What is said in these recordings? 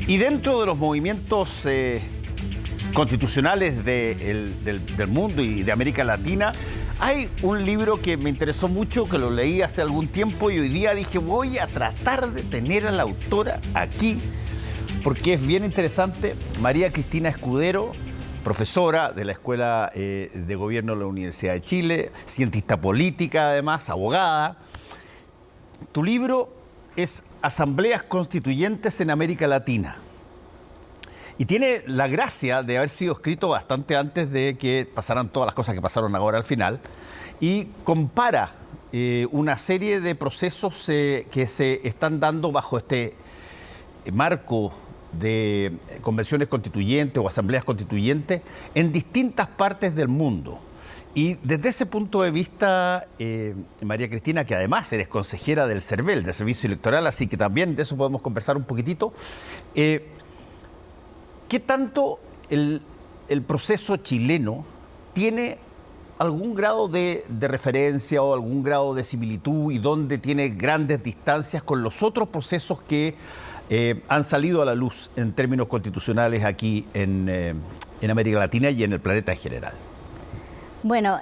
Y dentro de los movimientos constitucionales del mundo y de América Latina, hay un libro que me interesó mucho, que lo leí hace algún tiempo y hoy día dije, voy a tratar de tener a la autora aquí, porque es bien interesante. María Cristina Escudero, profesora de la Escuela de Gobierno de la Universidad de Chile, cientista política además, abogada. Tu libro es Asambleas Constituyentes en América Latina. Y tiene la gracia de haber sido escrito bastante antes de que pasaran todas las cosas que pasaron ahora al final. Y compara una serie de procesos que se están dando bajo este marco de convenciones constituyentes o asambleas constituyentes en distintas partes del mundo. Y desde ese punto de vista, María Cristina, que además eres consejera del CERVEL, del Servicio Electoral, así que también de eso podemos conversar un poquitito, ¿qué tanto el proceso chileno tiene algún grado de referencia o algún grado de similitud y dónde tiene grandes distancias con los otros procesos que han salido a la luz en términos constitucionales aquí en América Latina y en el planeta en general? Bueno,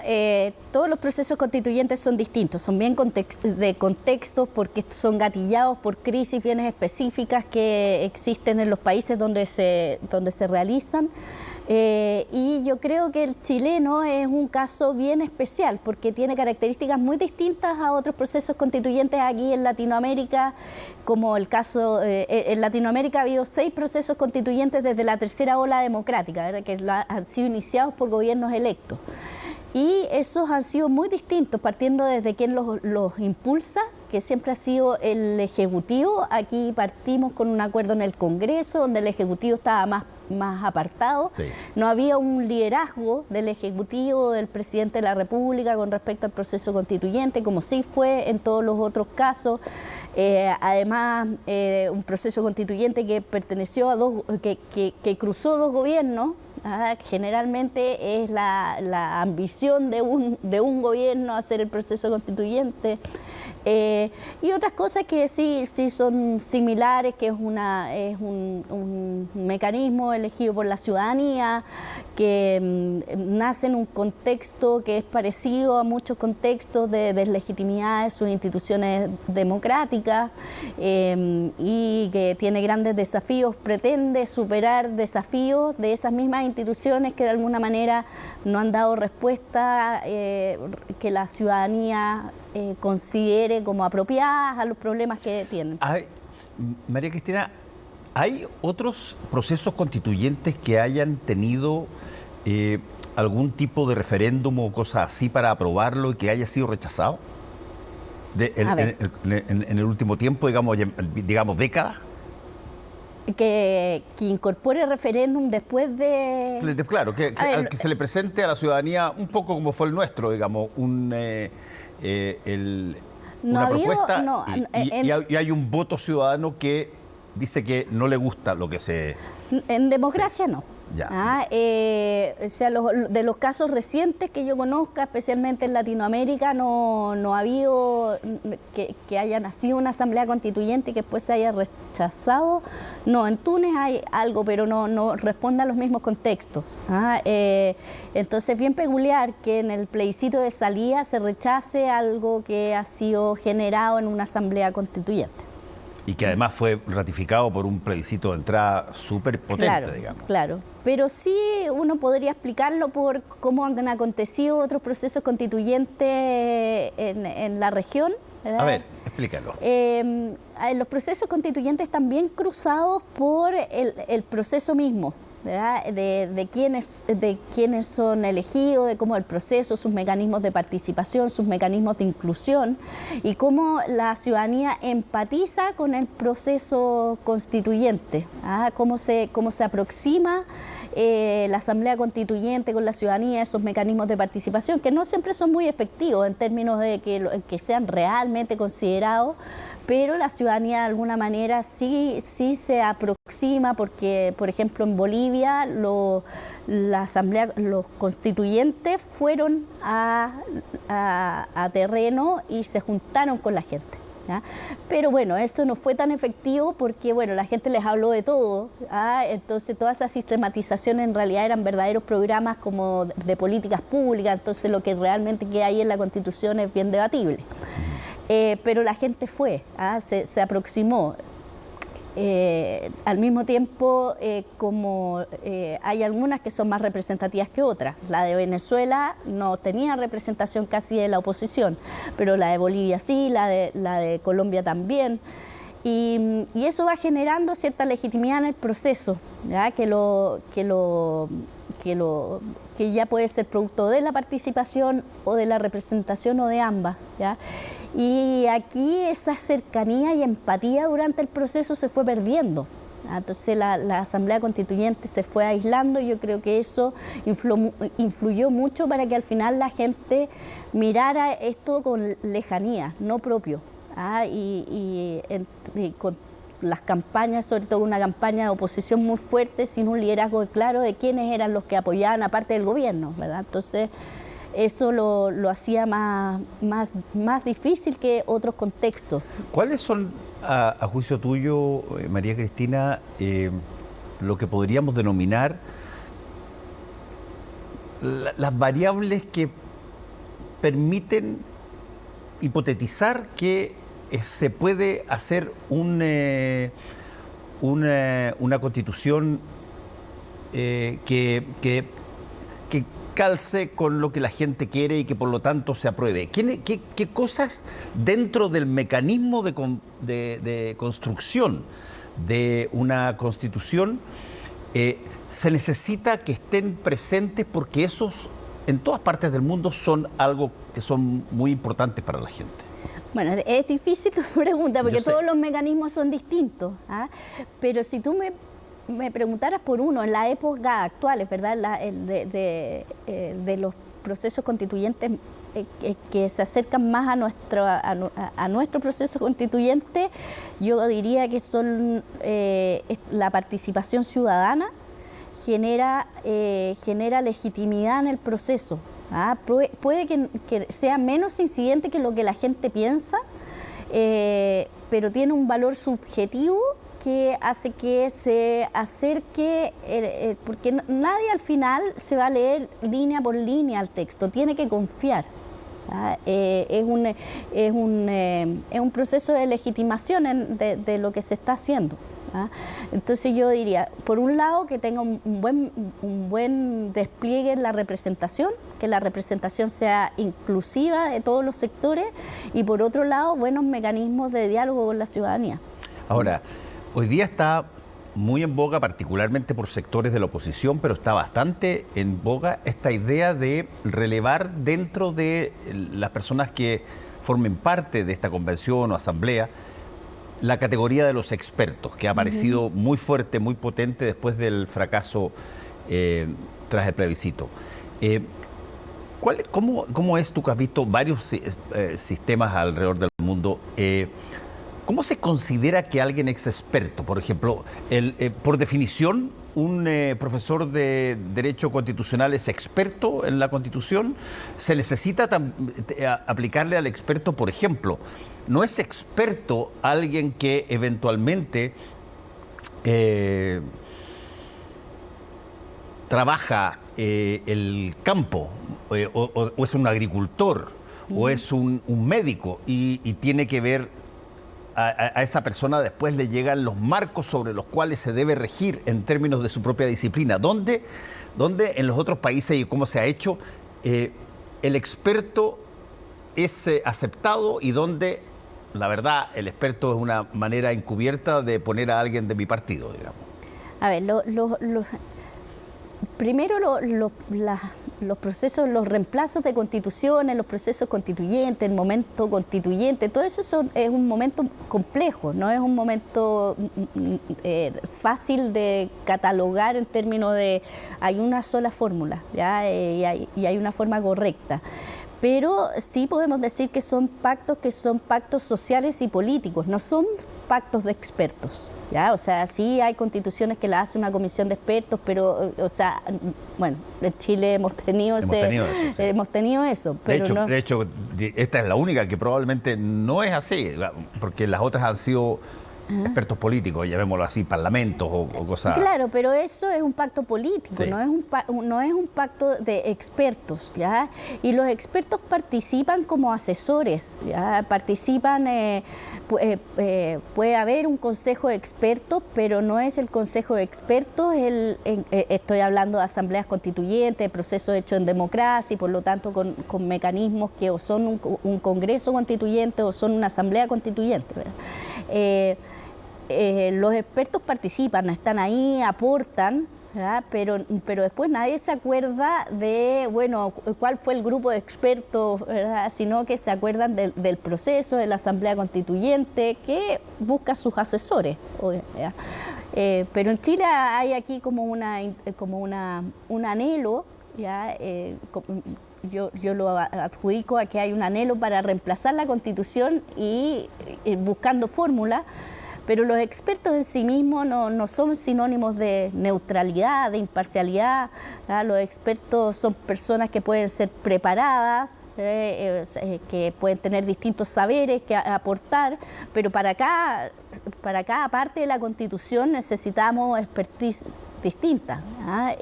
todos los procesos constituyentes son distintos, son bien de contextos porque son gatillados por crisis bien específicas que existen en los países donde se realizan. Y yo creo que el chileno es un caso bien especial porque tiene características muy distintas a otros procesos constituyentes aquí en Latinoamérica, como el caso, en Latinoamérica ha habido 6 procesos constituyentes desde la tercera ola democrática, ¿verdad? Que han sido iniciados por gobiernos electos. Y esos han sido muy distintos, partiendo desde quien los impulsa, que siempre ha sido el Ejecutivo. Aquí partimos con un acuerdo en el Congreso, donde el Ejecutivo estaba más apartado. Sí. No había un liderazgo del Ejecutivo, del Presidente de la República con respecto al proceso constituyente, como sí fue en todos los otros casos. Además, un proceso constituyente que perteneció a que cruzó 2 gobiernos. Generalmente es la ambición de un gobierno hacer el proceso constituyente. Y otras cosas que sí son similares, que es un mecanismo elegido por la ciudadanía, que nace en un contexto que es parecido a muchos contextos de deslegitimidad de sus instituciones democráticas y que tiene grandes desafíos, pretende superar desafíos de esas mismas instituciones que de alguna manera no han dado respuesta que la ciudadanía considere como apropiadas a los problemas que tienen. María Cristina, ¿hay otros procesos constituyentes que hayan tenido algún tipo de referéndum o cosas así para aprobarlo y que haya sido rechazado en el último tiempo, digamos décadas? Que incorpore referéndum después de... Claro, que se le presente a la ciudadanía un poco como fue el nuestro, digamos, una propuesta y hay un voto ciudadano que dice que no le gusta lo que se... En democracia sí. No. Ya. O sea, de los casos recientes que yo conozca, especialmente en Latinoamérica, no ha habido que haya nacido una asamblea constituyente y que después se haya rechazado. No, en Túnez hay algo, pero no responde a los mismos contextos. Entonces es bien peculiar que en el plebiscito de salida se rechace algo que ha sido generado en una asamblea constituyente. Y que además fue ratificado por un plebiscito de entrada súper potente, digamos. Claro, pero sí uno podría explicarlo por cómo han acontecido otros procesos constituyentes en la región, ¿verdad? A ver, explícalo. Los procesos constituyentes están bien cruzados por el proceso mismo, ¿verdad? De quiénes son elegidos, de cómo el proceso, sus mecanismos de participación, sus mecanismos de inclusión y cómo la ciudadanía empatiza con el proceso constituyente, cómo se aproxima la Asamblea Constituyente con la ciudadanía, esos mecanismos de participación que no siempre son muy efectivos en términos de que sean realmente considerados, pero la ciudadanía de alguna manera sí se aproxima porque, por ejemplo, en Bolivia los constituyentes fueron a terreno y se juntaron con la gente. ¿ya? Pero bueno, eso no fue tan efectivo porque bueno, la gente les habló de todo, entonces toda esa sistematización en realidad eran verdaderos programas como de políticas públicas, entonces lo que realmente queda ahí en la Constitución es bien debatible. Pero la gente fue, se aproximó. Al mismo tiempo, hay algunas que son más representativas que otras. La de Venezuela no tenía representación casi de la oposición, pero la de Bolivia sí, la de Colombia también. Y eso va generando cierta legitimidad en el proceso, ¿ya? Que ya puede ser producto de la participación o de la representación o de ambas, ¿ya? Y aquí esa cercanía y empatía durante el proceso se fue perdiendo. Entonces la Asamblea Constituyente se fue aislando y yo creo que eso influyó mucho para que al final la gente mirara esto con lejanía, no propio. Y con las campañas, sobre todo una campaña de oposición muy fuerte, sin un liderazgo claro de quiénes eran los que apoyaban aparte del gobierno, ¿verdad? Entonces eso lo hacía más difícil que otros contextos. ¿Cuáles son, a juicio tuyo, María Cristina, lo que podríamos denominar las variables que permiten hipotetizar que se puede hacer una constitución que calce con lo que la gente quiere y que por lo tanto se apruebe? ¿Qué cosas dentro del mecanismo de construcción de una constitución se necesita que estén presentes, porque esos en todas partes del mundo son algo que son muy importantes para la gente? Bueno, es difícil tu pregunta porque todos los mecanismos son distintos, pero si tú me preguntaras por uno, en la época actual, es verdad, de los procesos constituyentes que se acercan más a nuestro proceso constituyente, yo diría que son la participación ciudadana, genera legitimidad en el proceso. Puede que sea menos incidente que lo que la gente piensa, pero tiene un valor subjetivo que hace que se acerque, porque nadie al final se va a leer línea por línea al texto, tiene que confiar. Es un proceso de legitimación de lo que se está haciendo. Entonces yo diría, por un lado, que tenga un buen despliegue en la representación, que la representación sea inclusiva de todos los sectores, y por otro lado, buenos mecanismos de diálogo con la ciudadanía. Ahora, hoy día está muy en boga, particularmente por sectores de la oposición, pero está bastante en boga esta idea de relevar dentro de las personas que formen parte de esta convención o asamblea la categoría de los expertos, que ha aparecido muy fuerte, muy potente después del fracaso tras el plebiscito. ¿Cómo es, tú que has visto varios sistemas alrededor del mundo, cómo se considera que alguien es experto? Por ejemplo, por definición, un profesor de Derecho Constitucional es experto en la Constitución. ¿Se necesita aplicarle al experto, por ejemplo? ¿No es experto alguien que eventualmente trabaja el campo, o es un agricultor, o es un médico, y tiene que ver a esa persona, después le llegan los marcos sobre los cuales se debe regir en términos de su propia disciplina? ¿Dónde en los otros países y cómo se ha hecho el experto es aceptado, y dónde, la verdad, el experto es una manera encubierta de poner a alguien de mi partido, digamos? A ver, primero los procesos, los reemplazos de constituciones, los procesos constituyentes, el momento constituyente, todo eso es un momento complejo, no es un momento fácil de catalogar en términos de hay una sola fórmula, ¿ya? Y hay una forma correcta. Pero sí podemos decir que son pactos sociales y políticos, no son pactos de expertos, ¿ya? O sea, sí hay constituciones que las hace una comisión de expertos, pero, o sea, bueno, en Chile hemos tenido eso. Pero de hecho, esta es la única que probablemente no es así, porque las otras han sido expertos políticos, llamémoslo así, parlamentos o cosas. Claro, pero eso es un pacto político, sí. No es un pacto de expertos, ¿ya? Y los expertos participan como asesores, ¿ya? Participan, puede haber un consejo de expertos, pero no es el consejo de expertos, estoy hablando de asambleas constituyentes, de procesos hechos en democracia y por lo tanto con mecanismos que o son un congreso constituyente o son una asamblea constituyente, ¿verdad? Los expertos participan, están ahí, aportan, ¿verdad? Pero después nadie se acuerda de, bueno, cuál fue el grupo de expertos, ¿verdad? Sino que se acuerdan del proceso de la Asamblea Constituyente que busca sus asesores, ¿verdad? Pero en Chile hay aquí como un anhelo, ¿ya? Yo lo adjudico a que hay un anhelo para reemplazar la Constitución y buscando fórmulas. Pero los expertos en sí mismos no son sinónimos de neutralidad, de imparcialidad, ¿verdad? Los expertos son personas que pueden ser preparadas, que pueden tener distintos saberes que aportar, pero para cada parte de la Constitución necesitamos expertise distintas, ¿verdad?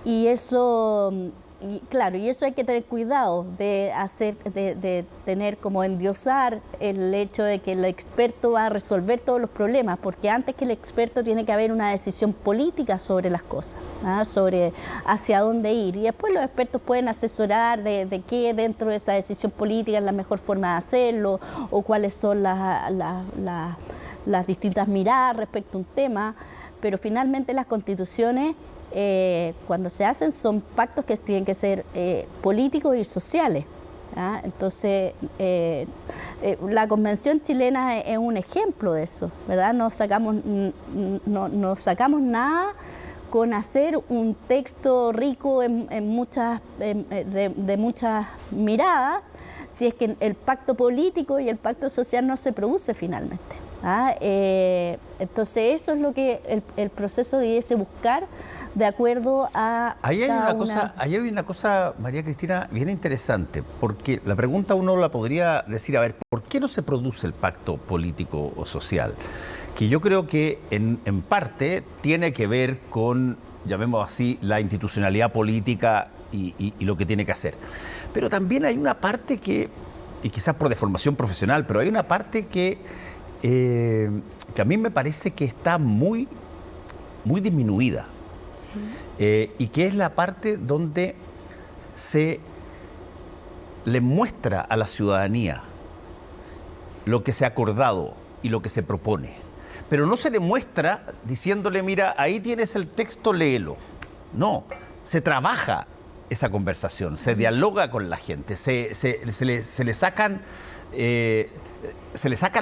Y eso... Y claro, y eso hay que tener cuidado de tener como endiosar el hecho de que el experto va a resolver todos los problemas, porque antes que el experto tiene que haber una decisión política sobre las cosas, ¿no? Sobre hacia dónde ir. Y después los expertos pueden asesorar de qué dentro de esa decisión política es la mejor forma de hacerlo o cuáles son las distintas miradas respecto a un tema, pero finalmente las constituciones cuando se hacen son pactos que tienen que ser políticos y sociales, ¿ah? Entonces la Convención chilena es un ejemplo de eso, ¿verdad? No sacamos nada con hacer un texto rico de muchas miradas si es que el pacto político y el pacto social no se produce finalmente, ¿ah? Entonces eso es lo que el proceso debiese buscar de acuerdo a... Ahí hay una cosa, María Cristina, bien interesante, porque la pregunta uno la podría decir, a ver, ¿por qué no se produce el pacto político o social? Que yo creo que en parte tiene que ver con, llamémoslo así, la institucionalidad política y lo que tiene que hacer. Pero también hay una parte que, y quizás por deformación profesional, pero hay una parte que a mí me parece que está muy disminuida. Y que es la parte donde se le muestra a la ciudadanía lo que se ha acordado y lo que se propone. Pero no se le muestra diciéndole, mira, ahí tienes el texto, léelo. No, se trabaja esa conversación, se dialoga con la gente, se le sacan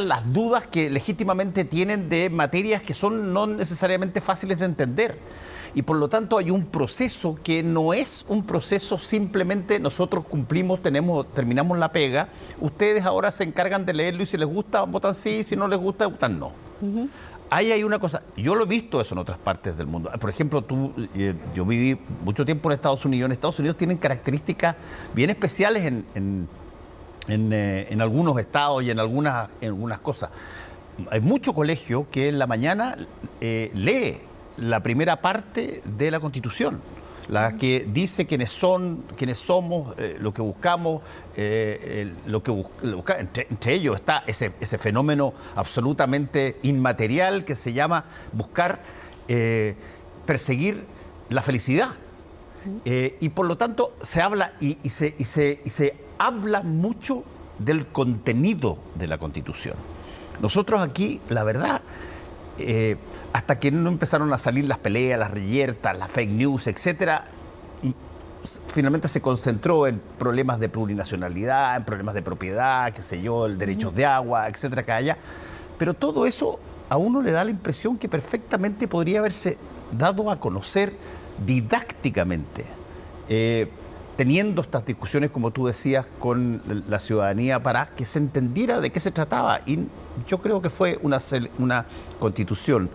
las dudas que legítimamente tienen de materias que son no necesariamente fáciles de entender. Y por lo tanto hay un proceso que no es un proceso simplemente nosotros cumplimos, terminamos la pega, ustedes ahora se encargan de leerlo y si les gusta votan sí, si no les gusta votan no. Ahí hay una cosa, yo lo he visto eso en otras partes del mundo. Por ejemplo, yo viví mucho tiempo en Estados Unidos. En Estados Unidos tienen características bien especiales en algunos estados y en algunas cosas. Hay mucho colegio que en la mañana lee la primera parte de la Constitución, la que dice quiénes somos, lo que buscamos, entre ellos está ese fenómeno absolutamente inmaterial que se llama buscar perseguir la felicidad. Y por lo tanto se habla y se habla mucho del contenido de la Constitución. Nosotros aquí, la verdad, hasta que no empezaron a salir las peleas, las reyertas, las fake news, etcétera, finalmente se concentró en problemas de plurinacionalidad, en problemas de propiedad, qué sé yo, el derechos de agua, etcétera, acá allá. Pero todo eso a uno le da la impresión que perfectamente podría haberse dado a conocer didácticamente. teniendo estas discusiones, como tú decías, con la ciudadanía para que se entendiera de qué se trataba. Y yo creo que fue una constitución,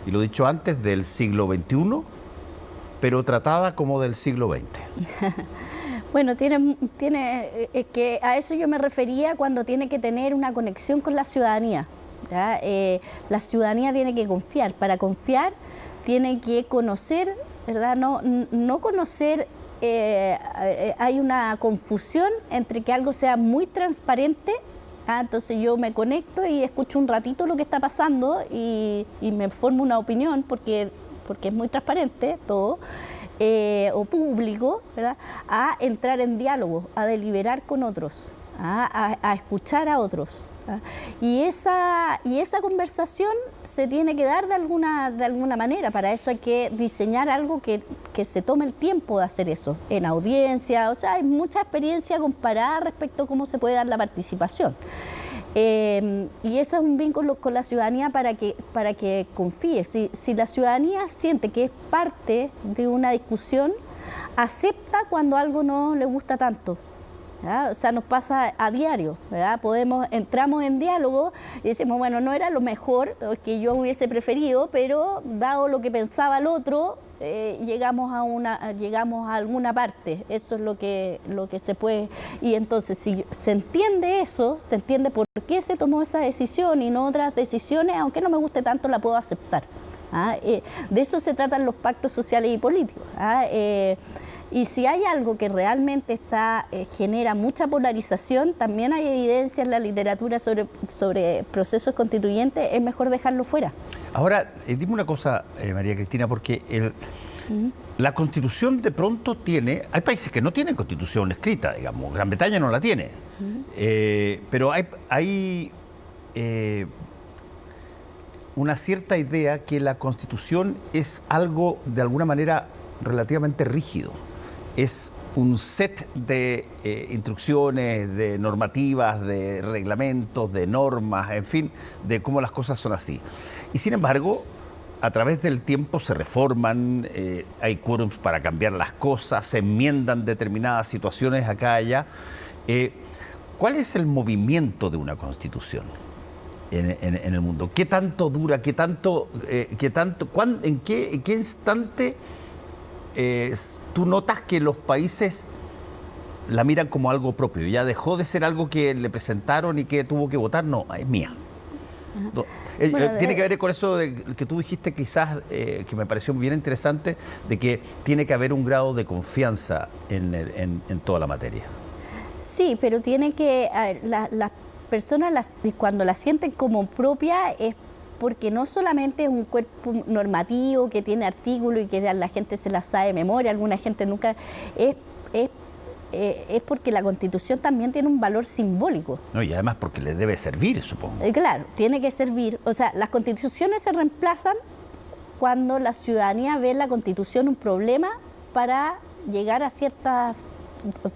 y lo he dicho antes, del siglo XXI, pero tratada como del siglo XX. Bueno, que a eso yo me refería cuando tiene que tener una conexión con la ciudadanía, ¿ya? La ciudadanía tiene que confiar. Para confiar tiene que conocer, ¿verdad? No conocer, hay una confusión entre que algo sea muy transparente. Entonces yo me conecto y escucho un ratito lo que está pasando y me formo una opinión porque es muy transparente todo. O público, ¿verdad? A entrar en diálogo, a deliberar con otros, a escuchar a otros. Y esa conversación se tiene que dar de alguna manera. Para eso hay que diseñar algo que se tome el tiempo de hacer eso, en audiencia. O sea, hay mucha experiencia comparada respecto a cómo se puede dar la participación. Y ese es un vínculo con la ciudadanía para que confíe. Si la ciudadanía siente que es parte de una discusión, acepta cuando algo no le gusta tanto, ¿verdad? O sea, nos pasa a diario, ¿verdad? Entramos en diálogo y decimos, bueno, no era lo mejor que yo hubiese preferido, pero dado lo que pensaba el otro, llegamos a alguna parte. Eso es lo que se puede. Y entonces, si se entiende eso, se entiende por qué se tomó esa decisión y no otras decisiones, aunque no me guste tanto, la puedo aceptar. De eso se tratan los pactos sociales y políticos. Y si hay algo que realmente genera mucha polarización, también hay evidencia en la literatura sobre procesos constituyentes, es mejor dejarlo fuera. Ahora, dime una cosa, María Cristina, porque la Constitución de pronto hay países que no tienen Constitución escrita, digamos, Gran Bretaña no la tiene, pero hay una cierta idea que la Constitución es algo, de alguna manera, relativamente rígido. Es un set de instrucciones, de normativas, de reglamentos, de normas, en fin, de cómo las cosas son así. Y sin embargo, a través del tiempo se reforman, hay quórums para cambiar las cosas, se enmiendan determinadas situaciones acá y allá. ¿Cuál es el movimiento de una constitución en el mundo? ¿Qué tanto dura? ¿En qué instante tú notas que los países la miran como algo propio? Ya dejó de ser algo que le presentaron y que tuvo que votar. No, es mía. Tiene que ver con eso que tú dijiste, quizás, que me pareció bien interesante, de que tiene que haber un grado de confianza en toda la materia. Sí, pero tiene que... las personas, cuando la sienten como propia, es porque no solamente es un cuerpo normativo que tiene artículos y que ya la gente se la sabe de memoria, alguna gente nunca... Es porque la Constitución también tiene un valor simbólico. No, y además porque le debe servir, supongo. Claro, tiene que servir. O sea, las constituciones se reemplazan cuando la ciudadanía ve en la Constitución un problema para llegar a ciertos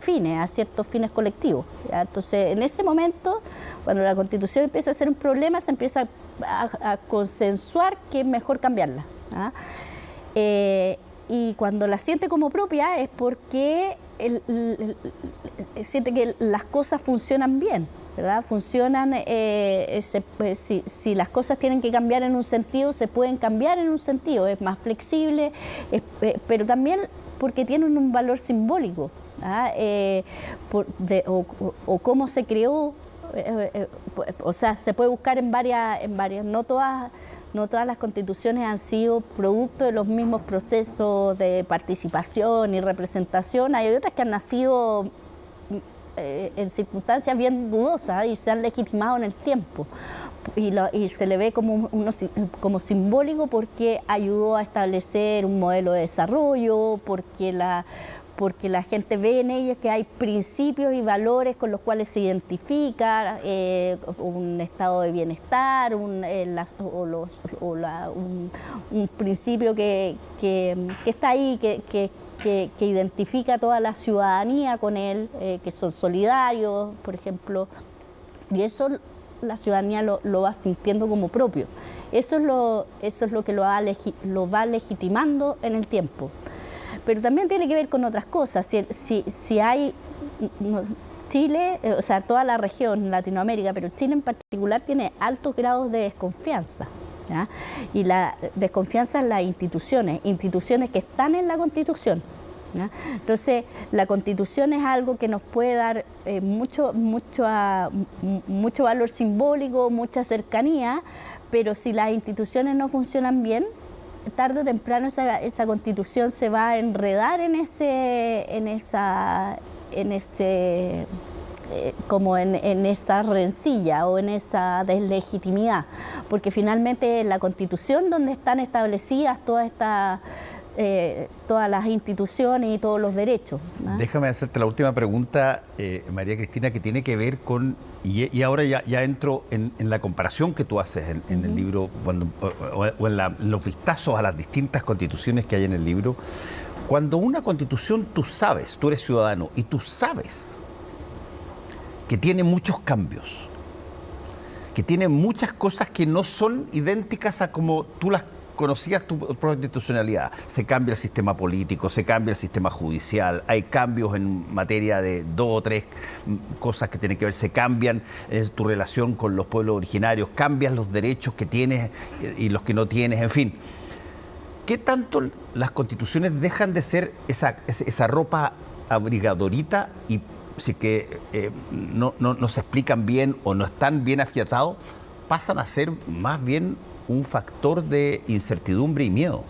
fines colectivos. ¿Ya? Entonces, en ese momento, cuando la Constitución empieza a ser un problema, se empieza a consensuar que es mejor cambiarla. Y cuando la siente como propia es porque siente que las cosas funcionan bien, ¿verdad? Funcionan, si las cosas tienen que cambiar en un sentido, se pueden cambiar en un sentido, es más flexible, pero también porque tienen un valor simbólico, o cómo se creó. O sea, se puede buscar en varias, no todas las constituciones han sido producto de los mismos procesos de participación y representación. Hay otras que han nacido en circunstancias bien dudosas y se han legitimado en el tiempo. Y se le ve como simbólico porque ayudó a establecer un modelo de desarrollo, porque la gente ve en ellas que hay principios y valores con los cuales se identifica un estado de bienestar, un principio que está ahí, que identifica a toda la ciudadanía con él, que son solidarios, por ejemplo, y eso la ciudadanía lo va sintiendo como propio. Eso es lo que lo va legitimando en el tiempo. pero también tiene que ver con otras cosas. Si hay... Chile, o sea, toda la región, Latinoamérica, pero Chile en particular tiene altos grados de desconfianza, ¿ya? Y la desconfianza en las instituciones que están en la Constitución, ¿ya? Entonces, la Constitución es algo que nos puede dar mucho valor simbólico, mucha cercanía, pero si las instituciones no funcionan bien, tarde o temprano esa Constitución se va a enredar como en esa rencilla o en esa deslegitimidad, porque finalmente en la Constitución donde están establecidas todas las instituciones y todos los derechos, ¿no? Déjame hacerte la última pregunta, María Cristina, que tiene que ver con, y ahora ya entro en la comparación que tú haces en el libro, o en los vistazos a las distintas constituciones que hay en el libro. Cuando una constitución tú eres ciudadano y tú sabes que tiene muchos cambios, que tiene muchas cosas que no son idénticas a como tú las conocías tu constitucionalidad. Se cambia el sistema político, se cambia el sistema judicial, hay cambios en materia de 2 o 3 cosas que tienen que ver, se cambian tu relación con los pueblos originarios, cambian los derechos que tienes y los que no tienes, en fin. ¿Qué tanto las constituciones dejan de ser esa ropa abrigadorita y si que no se explican bien o no están bien afiatados, pasan a ser más bien un factor de incertidumbre y miedo?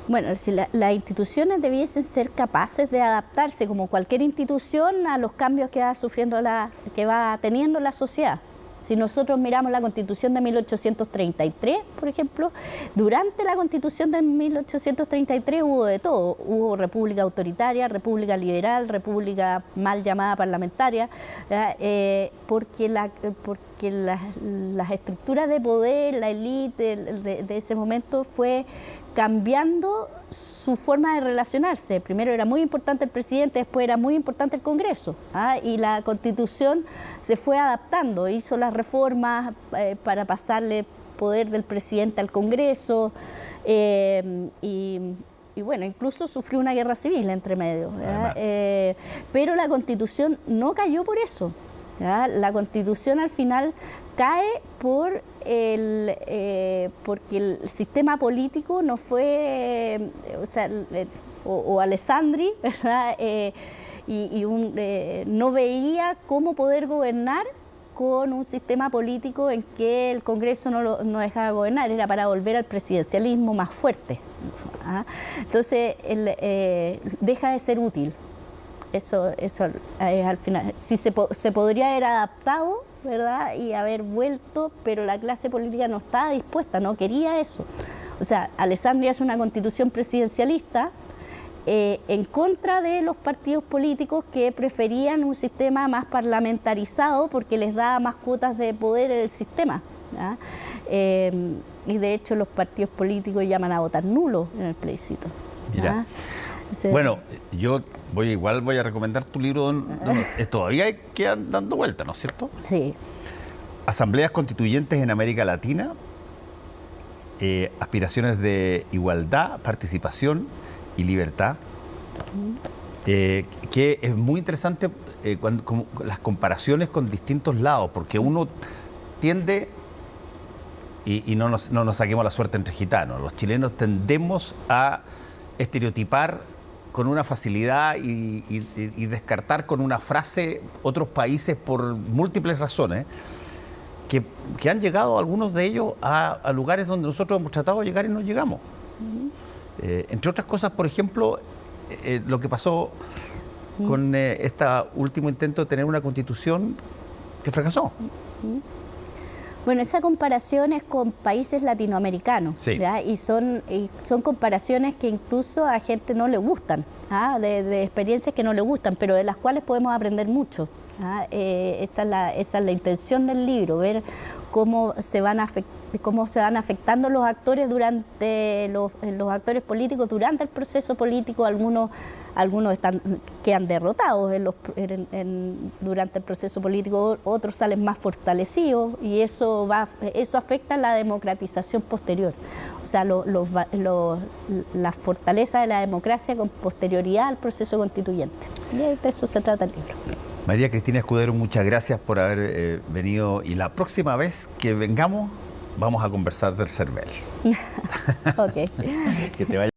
Bueno, si las instituciones debiesen ser capaces de adaptarse, como cualquier institución, a los cambios que va teniendo la sociedad. Si nosotros miramos la Constitución de 1833, por ejemplo, durante la Constitución de 1833 hubo de todo. Hubo república autoritaria, república liberal, república mal llamada parlamentaria, porque las estructuras de poder, la élite de ese momento fue cambiando su forma de relacionarse. Primero era muy importante el presidente, después era muy importante el Congreso, y la Constitución se fue adaptando, hizo las reformas para pasarle poder del presidente al Congreso, y bueno, incluso sufrió una guerra civil entre medio, pero la Constitución no cayó por eso, ¿ya? La Constitución al final cae porque el sistema político no fue, o Alessandri, ¿verdad? No veía cómo poder gobernar con un sistema político en que el Congreso no dejaba gobernar, era para volver al presidencialismo más fuerte. Entonces, deja de ser útil. Eso es al final. Si se podría haber adaptado, ¿verdad? Y haber vuelto, pero la clase política no estaba dispuesta, no quería eso. O sea, Alessandria es una constitución presidencialista en contra de los partidos políticos que preferían un sistema más parlamentarizado porque les daba más cuotas de poder en el sistema, ¿ya? Y de hecho los partidos políticos llaman a votar nulo en el plebiscito. Mira. Sí. Bueno, yo voy a recomendar tu libro, todavía quedan dando vueltas, ¿no es cierto? Sí. Asambleas Constituyentes en América Latina, aspiraciones de igualdad, participación y libertad, que es muy interesante como las comparaciones con distintos lados, porque uno tiende, y no nos saquemos la suerte entre gitanos, los chilenos tendemos a estereotipar con una facilidad y descartar con una frase otros países por múltiples razones, que han llegado algunos de ellos a lugares donde nosotros hemos tratado de llegar y no llegamos. Entre otras cosas, por ejemplo, lo que pasó con este último intento de tener una constitución que fracasó. Bueno, esa comparación es con países latinoamericanos, sí. ¿ya? Y son comparaciones que incluso a gente no le gustan, de experiencias que no le gustan, pero de las cuales podemos aprender mucho. Esa es la intención del libro, ver cómo se van afectando los actores los actores políticos durante el proceso político. Algunos quedan derrotados durante el proceso político, otros salen más fortalecidos, y eso afecta la democratización posterior. O sea, la fortaleza de la democracia con posterioridad al proceso constituyente. Y de eso se trata el libro. María Cristina Escudero, muchas gracias por haber venido, y la próxima vez que vengamos vamos a conversar del CERVEL. Ok. Que te vaya